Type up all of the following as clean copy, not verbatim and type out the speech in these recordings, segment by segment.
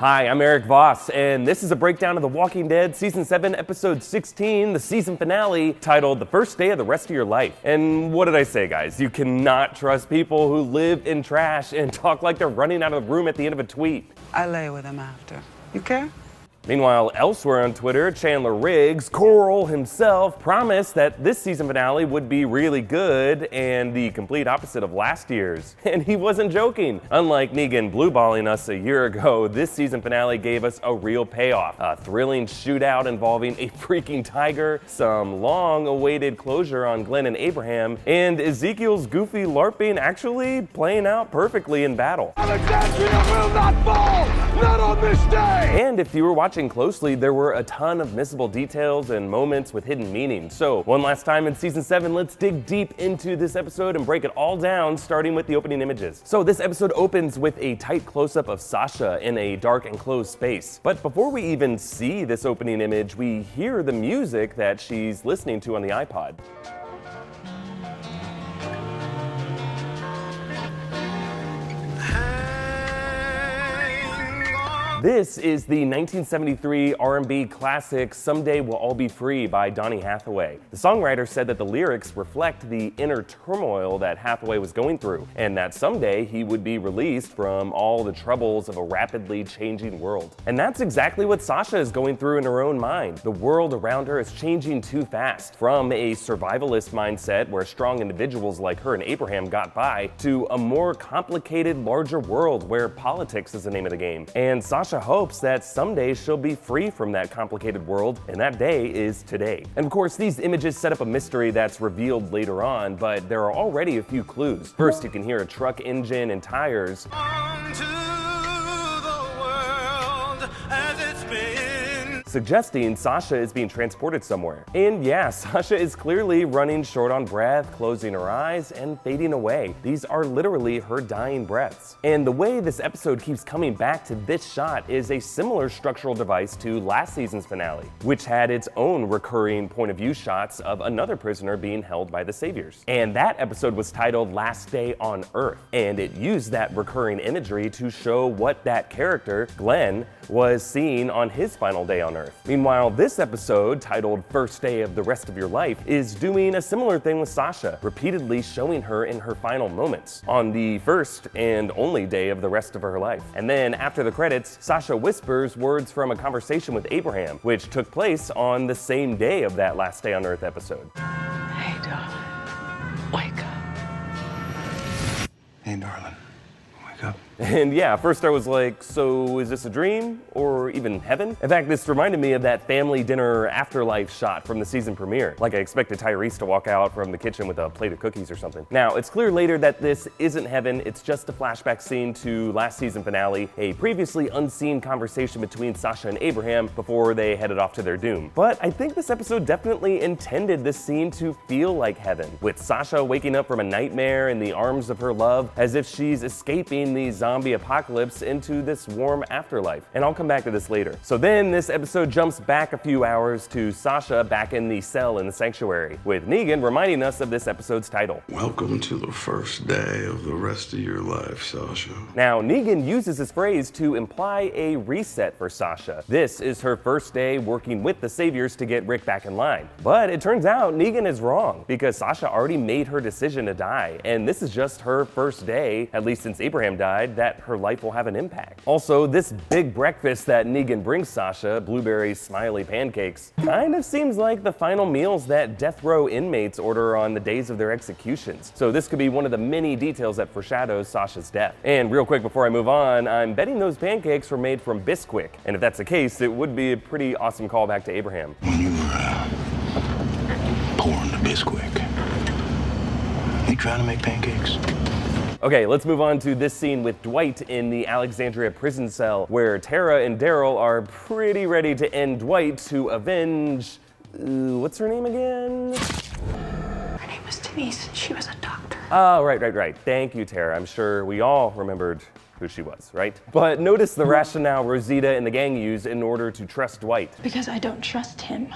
Hi, I'm Erik Voss, and this is a breakdown of The Walking Dead Season 7, Episode 16, the season finale, titled The First Day of the Rest of Your Life. And what did I say, guys? You cannot trust people who live in trash and talk like they're running out of the room at the end of a tweet. I lay with him after. You care? Meanwhile, elsewhere on Twitter, Chandler Riggs, Coral himself, promised that this season finale would be really good and the complete opposite of last year's. And he wasn't joking. Unlike Negan blueballing us a year ago, this season finale gave us a real payoff. A thrilling shootout involving a freaking tiger, some long-awaited closure on Glenn and Abraham, and Ezekiel's goofy LARPing actually playing out perfectly in battle. Alexandria will not fall! Not on this day! And if you were watching closely, there were a ton of missable details and moments with hidden meaning. So, one last time in Season 7, let's dig deep into this episode and break it all down, starting with the opening images. So, this episode opens with a tight close-up of Sasha in a dark enclosed space. But before we even see this opening image, we hear the music that she's listening to on the iPod. This is the 1973 R&B classic Someday We'll All Be Free by Donny Hathaway. The songwriter said that the lyrics reflect the inner turmoil that Hathaway was going through, and that someday he would be released from all the troubles of a rapidly changing world. And that's exactly what Sasha is going through in her own mind. The world around her is changing too fast, from a survivalist mindset where strong individuals like her and Abraham got by, to a more complicated, larger world where politics is the name of the game. And Sasha hopes that someday she'll be free from that complicated world, and that day is today. And of course, these images set up a mystery that's revealed later on, but there are already a few clues. First, you can hear a truck engine and tires. Onto the world as it's been. Suggesting Sasha is being transported somewhere. And yeah, Sasha is clearly running short on breath, closing her eyes, and fading away. These are literally her dying breaths. And the way this episode keeps coming back to this shot is a similar structural device to last season's finale, which had its own recurring point of view shots of another prisoner being held by the Saviors. And that episode was titled Last Day on Earth, and it used that recurring imagery to show what that character, Glenn, was seeing on his final day on Earth. Meanwhile, this episode, titled First Day of the Rest of Your Life, is doing a similar thing with Sasha, repeatedly showing her in her final moments, on the first and only day of the rest of her life. And then, after the credits, Sasha whispers words from a conversation with Abraham, which took place on the same day of that Last Day on Earth episode. Hey, darling. Wake up. Hey, darling. Wake up. And yeah, first I was like, so is this a dream or even heaven? In fact, this reminded me of that family dinner afterlife shot from the season premiere. Like I expected Tyrese to walk out from the kitchen with a plate of cookies or something. Now, it's clear later that this isn't heaven, it's just a flashback scene to last season finale, a previously unseen conversation between Sasha and Abraham before they headed off to their doom. But I think this episode definitely intended this scene to feel like heaven, with Sasha waking up from a nightmare in the arms of her love as if she's escaping the zombie apocalypse into this warm afterlife. And I'll come back to this later. So then this episode jumps back a few hours to Sasha back in the cell in the sanctuary, with Negan reminding us of this episode's title. Welcome to the first day of the rest of your life, Sasha. Now, Negan uses this phrase to imply a reset for Sasha. This is her first day working with the Saviors to get Rick back in line. But it turns out Negan is wrong, because Sasha already made her decision to die, and this is just her first day, at least since Abraham died, that her life will have an impact. Also, this big breakfast that Negan brings Sasha, blueberry smiley pancakes, kind of seems like the final meals that death row inmates order on the days of their executions. So this could be one of the many details that foreshadows Sasha's death. And real quick before I move on, I'm betting those pancakes were made from Bisquick. And if that's the case, it would be a pretty awesome callback to Abraham. When you were pouring the Bisquick, you trying to make pancakes? Okay, let's move on to this scene with Dwight in the Alexandria prison cell, where Tara and Daryl are pretty ready to end Dwight to avenge... what's her name again? Her name was Denise, and she was a doctor. Oh, right. Thank you, Tara. I'm sure we all remembered who she was, right? But notice the rationale Rosita and the gang use in order to trust Dwight. Because I don't trust him.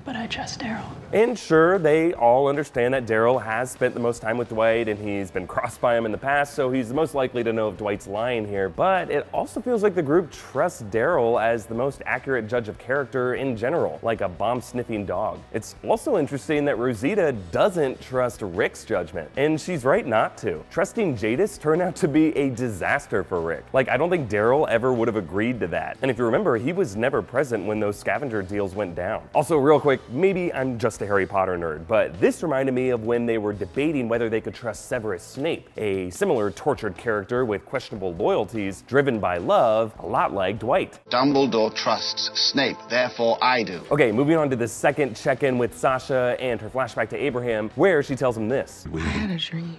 But I trust Daryl. And sure, they all understand that Daryl has spent the most time with Dwight and he's been crossed by him in the past, so he's most likely to know if Dwight's lying here. But it also feels like the group trusts Daryl as the most accurate judge of character in general, like a bomb-sniffing dog. It's also interesting that Rosita doesn't trust Rick's judgment, and she's right not to. Trusting Jadis turned out to be a disaster for Rick. Like, I don't think Daryl ever would have agreed to that. And if you remember, he was never present when those scavenger deals went down. Also, real quick, maybe I'm just a Harry Potter nerd, but this reminded me of when they were debating whether they could trust Severus Snape, a similar tortured character with questionable loyalties, driven by love, a lot like Dwight. Dumbledore trusts Snape, therefore I do. Okay, moving on to the second check-in with Sasha and her flashback to Abraham, where she tells him this. I had a dream.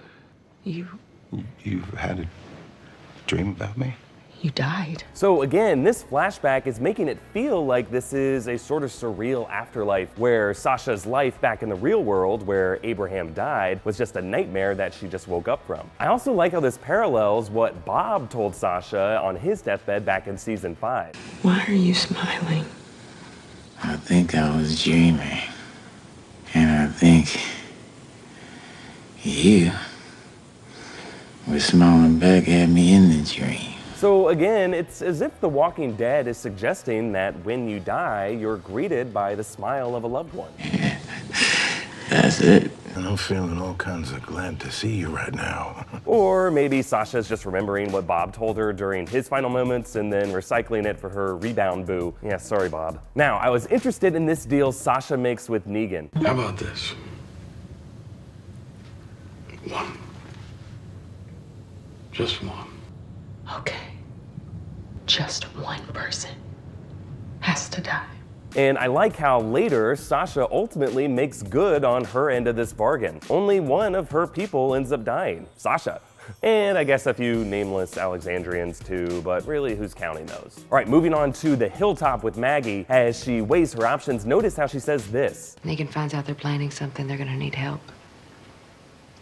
You've had a dream about me? You died. So again, this flashback is making it feel like this is a sort of surreal afterlife where Sasha's life back in the real world where Abraham died was just a nightmare that she just woke up from. I also like how this parallels what Bob told Sasha on his deathbed back in season 5. Why are you smiling? I think I was dreaming. And I think you were smiling back at me in the dream. So again, it's as if The Walking Dead is suggesting that when you die, you're greeted by the smile of a loved one. That's it. And I'm feeling all kinds of glad to see you right now. Or maybe Sasha's just remembering what Bob told her during his final moments and then recycling it for her rebound boo. Yeah, sorry, Bob. Now, I was interested in this deal Sasha makes with Negan. How about this? One. Just one. Okay. Just one person has to die. And I like how later, Sasha ultimately makes good on her end of this bargain. Only one of her people ends up dying, Sasha. And I guess a few nameless Alexandrians too, but really, who's counting those? All right, moving on to the Hilltop with Maggie. As she weighs her options, notice how she says this. Negan finds out they're planning something, they're gonna need help.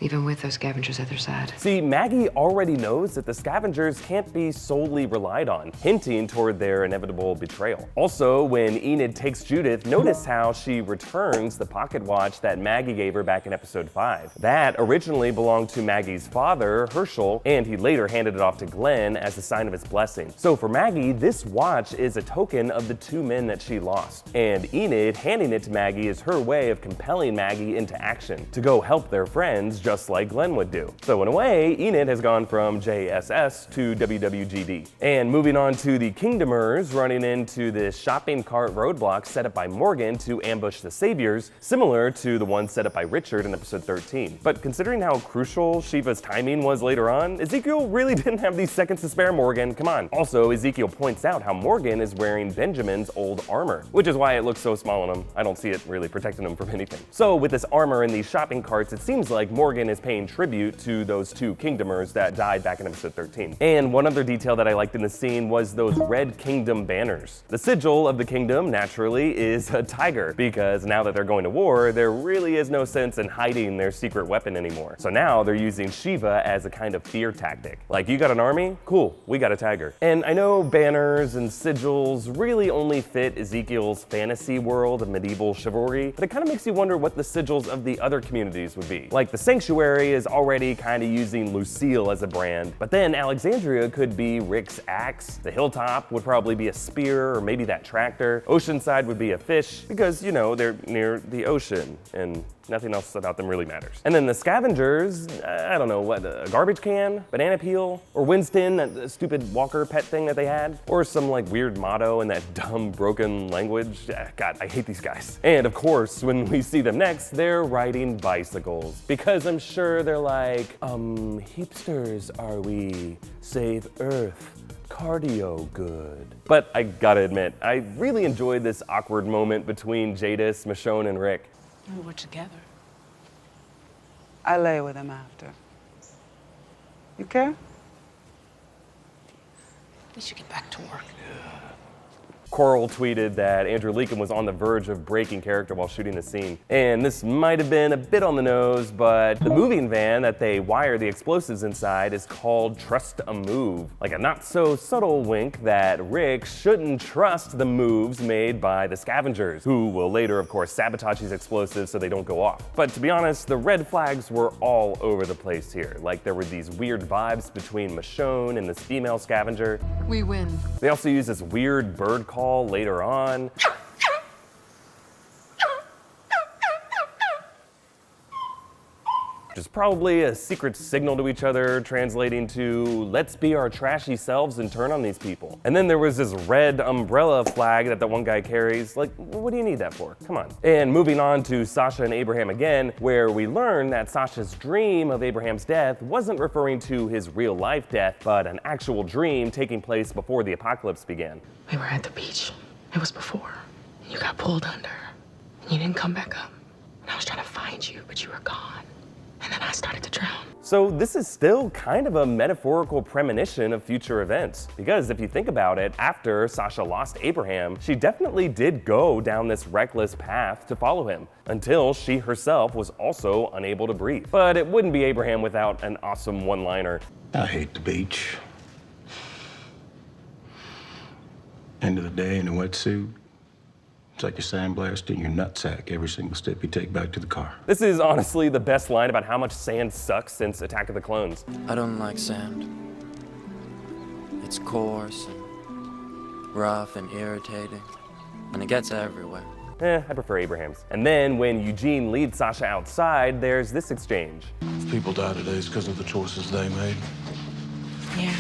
Even with those scavengers at their side. See, Maggie already knows that the scavengers can't be solely relied on, hinting toward their inevitable betrayal. Also, when Enid takes Judith, notice how she returns the pocket watch that Maggie gave her back in episode 5. That originally belonged to Maggie's father, Herschel, and he later handed it off to Glenn as a sign of his blessing. So for Maggie, this watch is a token of the 2 men that she lost. And Enid handing it to Maggie is her way of compelling Maggie into action, to go help their friends just like Glenn would do. So in a way, Enid has gone from JSS to WWGD. And moving on to the Kingdomers running into the shopping cart roadblock set up by Morgan to ambush the Saviors, similar to the one set up by Richard in episode 13. But considering how crucial Shiva's timing was later on, Ezekiel really didn't have these seconds to spare Morgan, come on. Also, Ezekiel points out how Morgan is wearing Benjamin's old armor, which is why it looks so small on him. I don't see it really protecting him from anything. So with this armor and these shopping carts, it seems like Morgan is paying tribute to those 2 Kingdomers that died back in episode 13. And one other detail that I liked in the scene was those Red Kingdom banners. The sigil of the kingdom, naturally, is a tiger, because now that they're going to war, there really is no sense in hiding their secret weapon anymore. So now they're using Shiva as a kind of fear tactic. Like, you got an army? Cool, we got a tiger. And I know banners and sigils really only fit Ezekiel's fantasy world of medieval chivalry, but it kind of makes you wonder what the sigils of the other communities would be. Like, the Sanctuary is already kind of using Lucille as a brand, but then Alexandria could be Rick's axe, the Hilltop would probably be a spear or maybe that tractor, Oceanside would be a fish, because, you know, they're near the ocean and nothing else about them really matters. And then the Scavengers, I don't know, what, a garbage can, banana peel, or Winston, that stupid Walker pet thing that they had, or some like weird motto in that dumb broken language. God, I hate these guys. And of course, when we see them next, they're riding bicycles, because I'm sure they're like, heapsters are we, save Earth, cardio good. But I gotta admit, I really enjoyed this awkward moment between Jadis, Michonne, and Rick. We were together. I lay with him after. You care? We should get back to work. Coral tweeted that Andrew Lincoln was on the verge of breaking character while shooting the scene. And this might have been a bit on the nose, but the moving van that they wire the explosives inside is called Trust a Move. Like a not so subtle wink that Rick shouldn't trust the moves made by the Scavengers, who will later, of course, sabotage these explosives so they don't go off. But to be honest, the red flags were all over the place here. Like there were these weird vibes between Michonne and this female Scavenger. We win. They also use this weird bird call later on. Which is probably a secret signal to each other, translating to, let's be our trashy selves and turn on these people. And then there was this red umbrella flag that the one guy carries. Like, what do you need that for? Come on. And moving on to Sasha and Abraham again, where we learn that Sasha's dream of Abraham's death wasn't referring to his real life death, but an actual dream taking place before the apocalypse began. We were at the beach. It was before. And you got pulled under. And you didn't come back up. And I was trying to find you, but you were gone. And then I started to drown. So this is still kind of a metaphorical premonition of future events. Because if you think about it, after Sasha lost Abraham, she definitely did go down this reckless path to follow him, until she herself was also unable to breathe. But it wouldn't be Abraham without an awesome one-liner. I hate the beach. End of the day in a wetsuit. It's like you're sandblasting your nutsack every single step you take back to the car. This is honestly the best line about how much sand sucks since Attack of the Clones. I don't like sand. It's coarse and rough and irritating, and it gets everywhere. I prefer Abraham's. And then when Eugene leads Sasha outside, there's this exchange. If people die today, it's because of the choices they made. Yeah.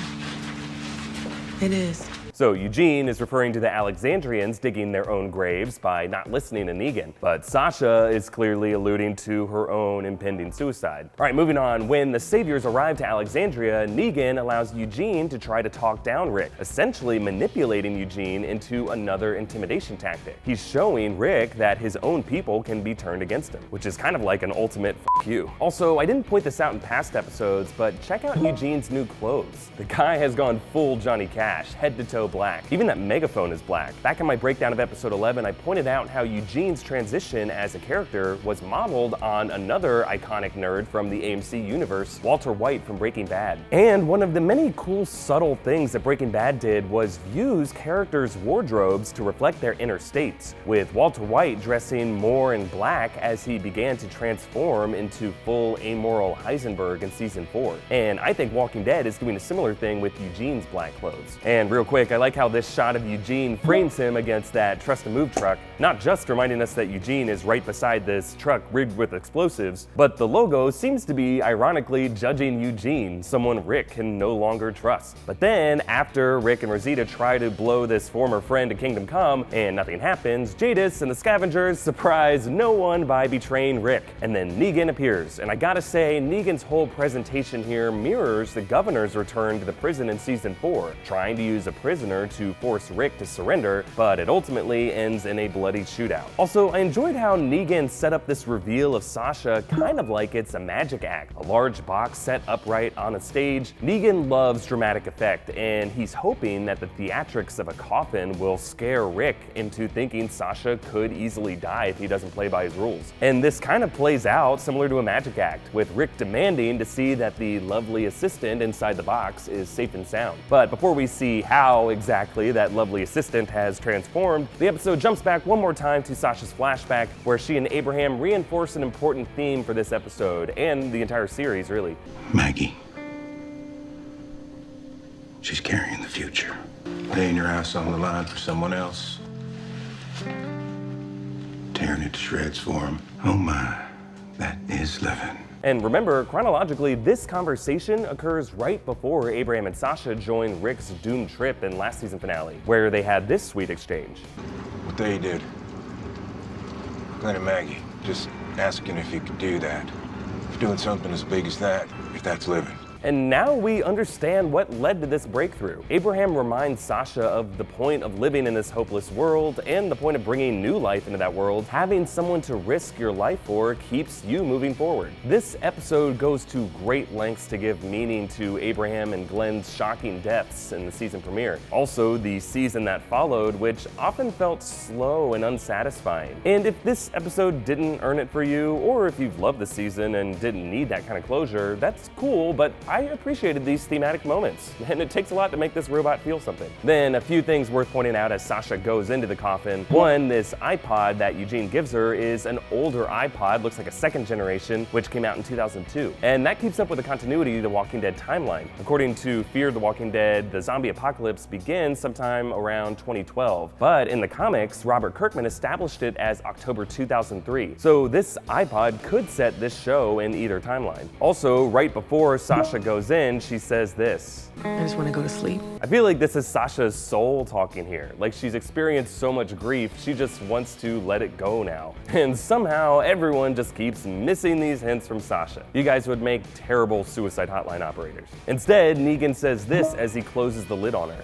It is. So Eugene is referring to the Alexandrians digging their own graves by not listening to Negan, but Sasha is clearly alluding to her own impending suicide. All right, moving on. When the Saviors arrive to Alexandria, Negan allows Eugene to try to talk down Rick, essentially manipulating Eugene into another intimidation tactic. He's showing Rick that his own people can be turned against him, which is kind of like an ultimate f*** you. Also, I didn't point this out in past episodes, but check out Eugene's new clothes. The guy has gone full Johnny Cash, head to toe black. Even that megaphone is black. Back in my breakdown of episode 11, I pointed out how Eugene's transition as a character was modeled on another iconic nerd from the AMC universe, Walter White from Breaking Bad. And one of the many cool subtle things that Breaking Bad did was use characters' wardrobes to reflect their inner states, with Walter White dressing more in black as he began to transform into full amoral Heisenberg in season 4. And I think Walking Dead is doing a similar thing with Eugene's black clothes. And real quick, I like how this shot of Eugene frames him against that Trust a Move truck, not just reminding us that Eugene is right beside this truck rigged with explosives, but the logo seems to be ironically judging Eugene, someone Rick can no longer trust. But then, after Rick and Rosita try to blow this former friend to Kingdom Come, and nothing happens, Jadis and the Scavengers surprise no one by betraying Rick, and then Negan appears. And I gotta say, Negan's whole presentation here mirrors the governor's return to the prison in season 4, trying to use a prisoner to force Rick to surrender, but it ultimately ends in a bloody shootout. Also, I enjoyed how Negan set up this reveal of Sasha kind of like it's a magic act. A large box set upright on a stage. Negan loves dramatic effect, and he's hoping that the theatrics of a coffin will scare Rick into thinking Sasha could easily die if he doesn't play by his rules. And this kind of plays out similar to a magic act, with Rick demanding to see that the lovely assistant inside the box is safe and sound. But before we see how exactly that lovely assistant has transformed, the episode jumps back one more time to Sasha's flashback, where she and Abraham reinforce an important theme for this episode, and the entire series, really. Maggie. She's carrying the future. Laying your ass on the line for someone else. Tearing it to shreds for him. Oh my, that is living. And remember, chronologically, this conversation occurs right before Abraham and Sasha join Rick's doomed trip in last season finale, where they had this sweet exchange. What they did. Glenn and Maggie, just asking if you could do that. If doing something as big as that, if that's living. And now we understand what led to this breakthrough. Abraham reminds Sasha of the point of living in this hopeless world and the point of bringing new life into that world. Having someone to risk your life for keeps you moving forward. This episode goes to great lengths to give meaning to Abraham and Glenn's shocking deaths in the season premiere. Also, the season that followed, which often felt slow and unsatisfying. And if this episode didn't earn it for you, or if you've loved the season and didn't need that kind of closure, that's cool, but I appreciated these thematic moments, and it takes a lot to make this robot feel something. Then a few things worth pointing out as Sasha goes into the coffin. One, this iPod that Eugene gives her is an older iPod, looks like a second generation, which came out in 2002. And that keeps up with the continuity of the Walking Dead timeline. According to Fear the Walking Dead, the zombie apocalypse begins sometime around 2012. But in the comics, Robert Kirkman established it as October 2003. So this iPod could set this show in either timeline. Also, right before Sasha goes in, she says this. I just want to go to sleep. I feel like this is Sasha's soul talking here. Like she's experienced so much grief, she just wants to let it go now. And somehow everyone just keeps missing these hints from Sasha. You guys would make terrible suicide hotline operators. Instead, Negan says this as he closes the lid on her.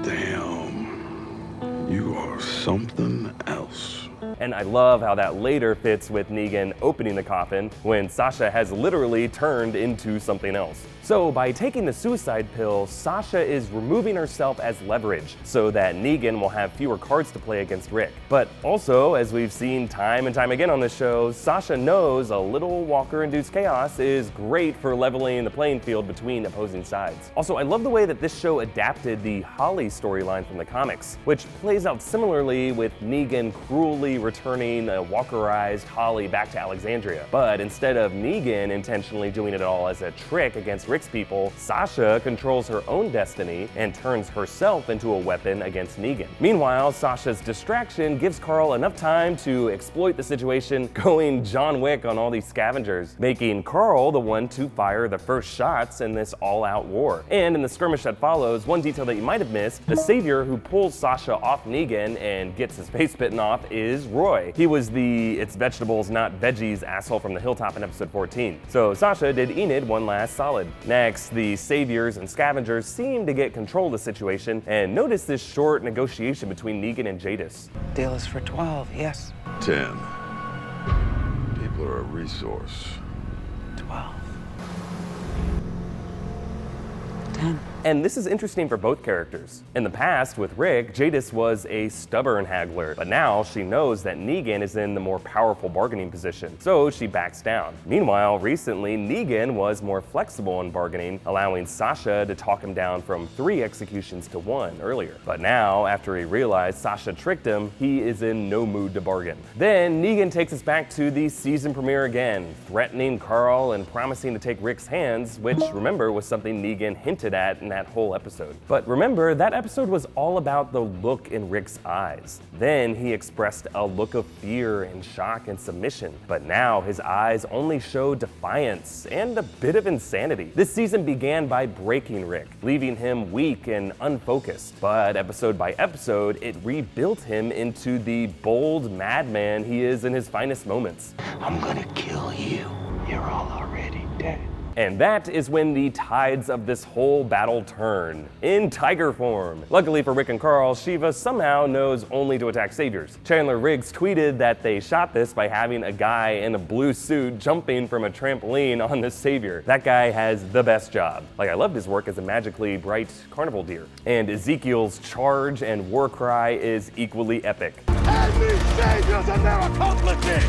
Damn, you are something else. And I love how that later fits with Negan opening the coffin when Sasha has literally turned into something else. So by taking the suicide pill, Sasha is removing herself as leverage so that Negan will have fewer cards to play against Rick. But also, as we've seen time and time again on this show, Sasha knows a little Walker-induced chaos is great for leveling the playing field between opposing sides. Also, I love the way that this show adapted the Holly storyline from the comics, which plays out similarly with Negan cruelly returning a Walkerized Holly back to Alexandria. But instead of Negan intentionally doing it all as a trick against Rick's people, Sasha controls her own destiny and turns herself into a weapon against Negan. Meanwhile, Sasha's distraction gives Carl enough time to exploit the situation, going John Wick on all these scavengers, making Carl the one to fire the first shots in this all-out war. And in the skirmish that follows, one detail that you might have missed, the savior who pulls Sasha off Negan and gets his face bitten off is Roy. He was the "it's vegetables, not veggies" asshole from the Hilltop in episode 14. So Sasha did Enid one last solid. Next, the saviors and scavengers seem to get control of the situation, and notice this short negotiation between Negan and Jadis. Deal is for 12, yes. 10. People are a resource. 12. 10. And this is interesting for both characters. In the past, with Rick, Jadis was a stubborn haggler, but now she knows that Negan is in the more powerful bargaining position, so she backs down. Meanwhile, recently, Negan was more flexible in bargaining, allowing Sasha to talk him down from 3 executions to 1 earlier. But now, after he realized Sasha tricked him, he is in no mood to bargain. Then Negan takes us back to the season premiere again, threatening Carl and promising to take Rick's hands, which, remember, was something Negan hinted at in that whole episode. But remember, that episode was all about the look in Rick's eyes. Then he expressed a look of fear and shock and submission. But now his eyes only show defiance and a bit of insanity. This season began by breaking Rick, leaving him weak and unfocused. But episode by episode, it rebuilt him into the bold madman he is in his finest moments. I'm gonna kill you. You're all already dead. And that is when the tides of this whole battle turn, in tiger form. Luckily for Rick and Carl, Shiva somehow knows only to attack saviors. Chandler Riggs tweeted that they shot this by having a guy in a blue suit jumping from a trampoline on the savior. That guy has the best job. Like, I loved his work as a magically bright carnival deer. And Ezekiel's charge and war cry is equally epic. And these saviors and their accomplices!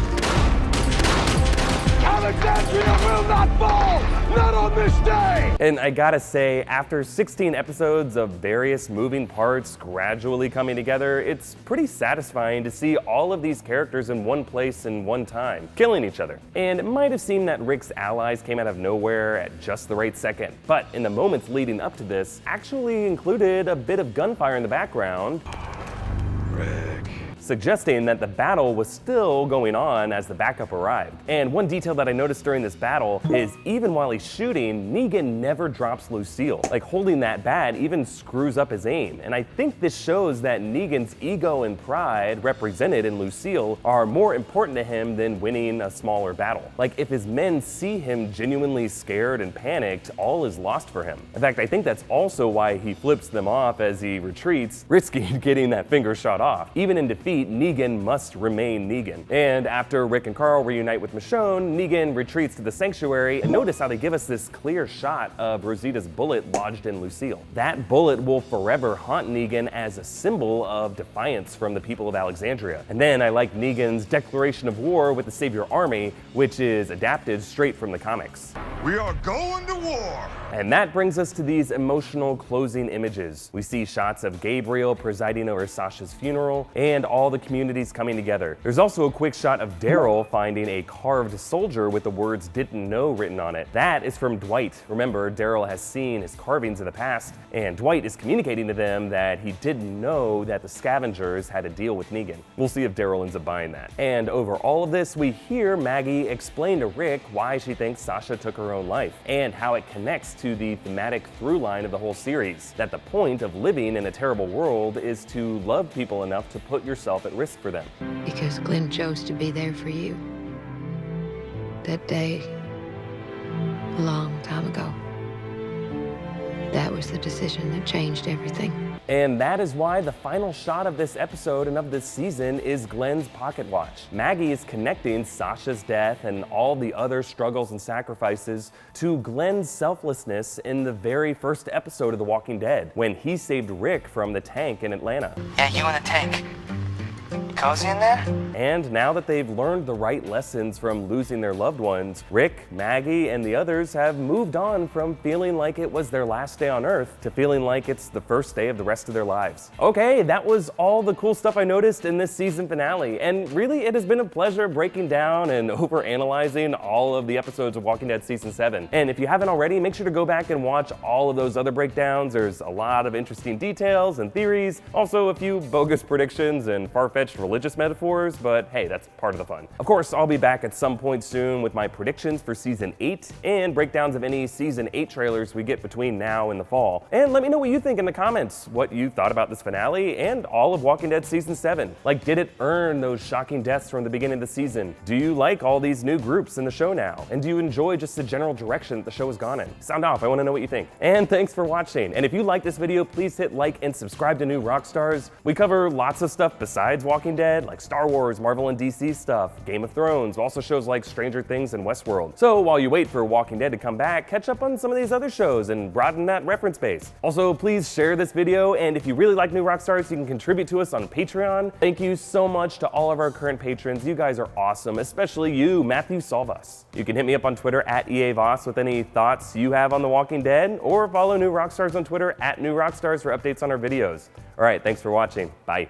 Alexandria will not fall! Not on this day! And I gotta say, after 16 episodes of various moving parts gradually coming together, it's pretty satisfying to see all of these characters in one place in one time, killing each other. And it might have seemed that Rick's allies came out of nowhere at just the right second, but in the moments leading up to this, actually included a bit of gunfire in the background. Rick. suggesting that the battle was still going on as the backup arrived. And one detail that I noticed during this battle is even while he's shooting, Negan never drops Lucille. Like, holding that bat even screws up his aim. And I think this shows that Negan's ego and pride represented in Lucille are more important to him than winning a smaller battle. Like, if his men see him genuinely scared and panicked, all is lost for him. In fact, I think that's also why he flips them off as he retreats, risking getting that finger shot off. Even in defeat, Negan must remain Negan. And after Rick and Carl reunite with Michonne, Negan retreats to the sanctuary, and notice how they give us this clear shot of Rosita's bullet lodged in Lucille. That bullet will forever haunt Negan as a symbol of defiance from the people of Alexandria. And then I like Negan's declaration of war with the Savior Army, which is adapted straight from the comics. We are going to war! And that brings us to these emotional closing images. We see shots of Gabriel presiding over Sasha's funeral and all the communities coming together. There's also a quick shot of Daryl finding a carved soldier with the words "didn't know" written on it. That is from Dwight. Remember, Daryl has seen his carvings of the past, and Dwight is communicating to them that he didn't know that the Scavengers had a deal with Negan. We'll see if Daryl ends up buying that. And over all of this, we hear Maggie explain to Rick why she thinks Sasha took her own life, and how it connects to the thematic through line of the whole series, that the point of living in a terrible world is to love people enough to put yourself at risk for them. Because Glenn chose to be there for you. That day, a long time ago. That was the decision that changed everything. And that is why the final shot of this episode and of this season is Glenn's pocket watch. Maggie is connecting Sasha's death and all the other struggles and sacrifices to Glenn's selflessness in the very first episode of The Walking Dead, when he saved Rick from the tank in Atlanta. Yeah, you in the tank. Cozy in there? And now that they've learned the right lessons from losing their loved ones, Rick, Maggie, and the others have moved on from feeling like it was their last day on Earth to feeling like it's the first day of the rest of their lives. Okay, that was all the cool stuff I noticed in this season finale, and really it has been a pleasure breaking down and overanalyzing all of the episodes of Walking Dead Season 7. And if you haven't already, make sure to go back and watch all of those other breakdowns. There's a lot of interesting details and theories, also a few bogus predictions and far-fetched religious metaphors, but hey, that's part of the fun. Of course, I'll be back at some point soon with my predictions for Season 8 and breakdowns of any Season 8 trailers we get between now and the fall. And let me know what you think in the comments, what you thought about this finale and all of Walking Dead Season 7. Like, did it earn those shocking deaths from the beginning of the season? Do you like all these new groups in the show now? And do you enjoy just the general direction that the show has gone in? Sound off, I want to know what you think. And thanks for watching. And if you like this video, please hit like and subscribe to New Rockstars. We cover lots of stuff besides Walking Dead, like Star Wars, Marvel and DC stuff, Game of Thrones, also shows like Stranger Things and Westworld. So while you wait for Walking Dead to come back, catch up on some of these other shows and broaden that reference base. Also, please share this video, and if you really like New Rockstars, you can contribute to us on Patreon. Thank you so much to all of our current patrons. You guys are awesome, especially you, Matthew Salvas. You can hit me up on Twitter at EA Voss with any thoughts you have on The Walking Dead, or follow New Rockstars on Twitter at New Rockstars for updates on our videos. All right, thanks for watching. Bye.